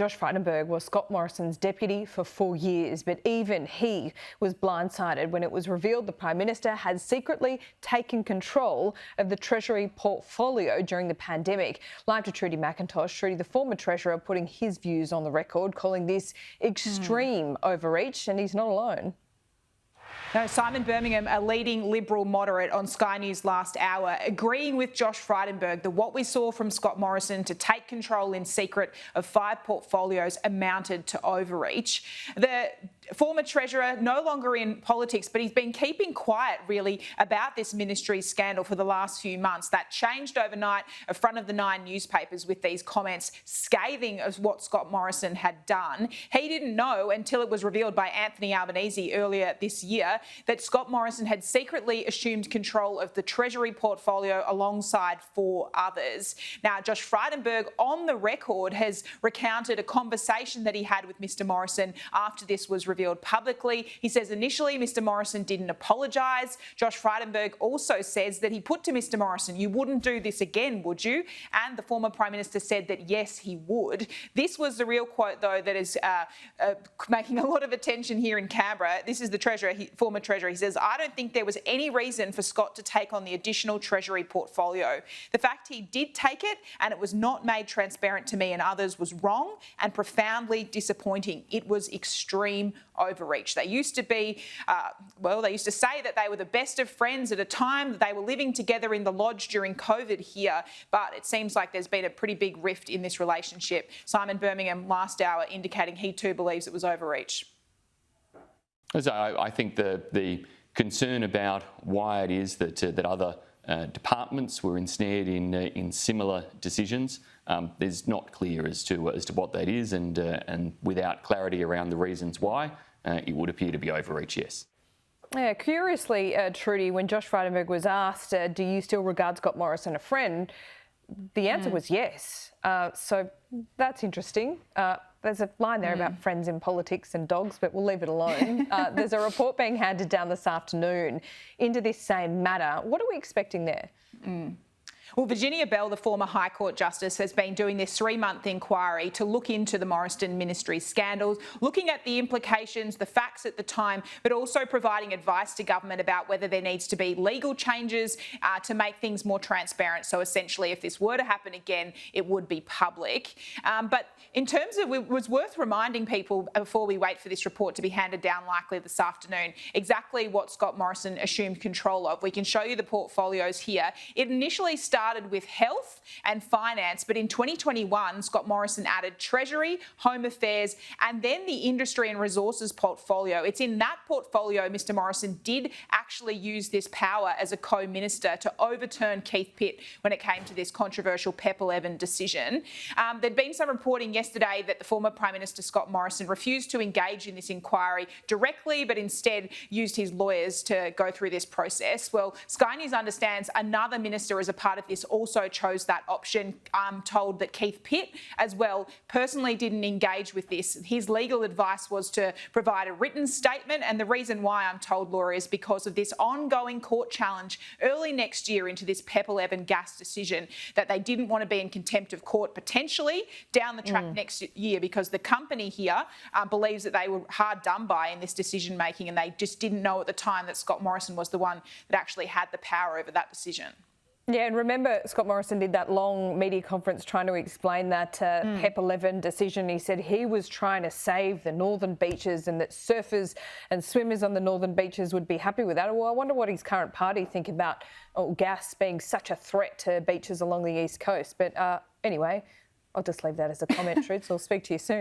Josh Frydenberg was Scott Morrison's deputy for 4 years, but even he was blindsided when it was revealed the Prime Minister had secretly taken control of the Treasury portfolio during the pandemic. Live to Trudy Mcintosh. Trudy, the former Treasurer, putting his views on the record, calling this extreme overreach, and he's not alone. No, Simon Birmingham, a leading Liberal moderate on Sky News last hour, agreeing with Josh Frydenberg that what we saw from Scott Morrison to take control in secret of 5 portfolios amounted to overreach. The former Treasurer, no longer in politics, but he's been keeping quiet really about this ministry scandal for the last few months. That changed overnight in front of the 9 newspapers with these comments scathing of what Scott Morrison had done. He didn't know until it was revealed by Anthony Albanese earlier this year that Scott Morrison had secretly assumed control of the Treasury portfolio alongside 4 others. Now, Josh Frydenberg on the record has recounted a conversation that he had with Mr Morrison after this was revealed publicly. He says initially Mr Morrison didn't apologise. Josh Frydenberg also says that he put to Mr Morrison, "You wouldn't do this again, would you?" And the former Prime Minister said that yes, he would. This was the real quote, though, that is making a lot of attention here in Canberra. This is the Treasurer, former Treasurer. He says, "I don't think there was any reason for Scott to take on the additional Treasury portfolio. The fact he did take it and it was not made transparent to me and others was wrong and profoundly disappointing. It was extreme overreach." They used to be, they used to say that they were the best of friends at a time that they were living together in the lodge during COVID here, but it seems like there's been a pretty big rift in this relationship. Simon Birmingham last hour indicating he too believes it was overreach. So I think the concern about why it is that other departments were ensnared in similar decisions is not clear as to what that is, and without clarity around the reasons why, it would appear to be overreach, yes. Yeah, curiously, Trudy, when Josh Frydenberg was asked, do you still regard Scott Morrison a friend? The answer was yes. So that's interesting. There's a line there about friends in politics and dogs, but we'll leave it alone. There's a report being handed down this afternoon into this same matter. What are we expecting there? Well, Virginia Bell, the former High Court Justice, has been doing this 3-month inquiry to look into the Morrison ministry scandals, looking at the implications, the facts at the time, but also providing advice to government about whether there needs to be legal changes to make things more transparent. So essentially, if this were to happen again, it would be public. But in terms of, it was worth reminding people before we wait for this report to be handed down likely this afternoon, exactly what Scott Morrison assumed control of. We can show you the portfolios here. It initially started with health and finance, but in 2021, Scott Morrison added Treasury, Home Affairs, and then the Industry and Resources portfolio. It's in that portfolio Mr Morrison did actually use this power as a co-minister to overturn Keith Pitt when it came to this controversial PEP 11 decision. There'd been some reporting yesterday that the former Prime Minister Scott Morrison refused to engage in this inquiry directly, but instead used his lawyers to go through this process. Well, Sky News understands another minister as a part of this also chose that option. I'm told that Keith Pitt as well personally didn't engage with this. His legal advice was to provide a written statement, and the reason why, I'm told, Laura, is because of this ongoing court challenge early next year into this PEP 11 gas decision, that they didn't want to be in contempt of court potentially down the track next year, because the company here believes that they were hard done by in this decision making, and they just didn't know at the time that Scott Morrison was the one that actually had the power over that decision. Yeah, and remember Scott Morrison did that long media conference trying to explain that PEP 11 decision. He said he was trying to save the northern beaches and that surfers and swimmers on the northern beaches would be happy with that. Well, I wonder what his current party think about gas being such a threat to beaches along the east coast. But anyway, I'll just leave that as a comment, Truth. So I'll speak to you soon.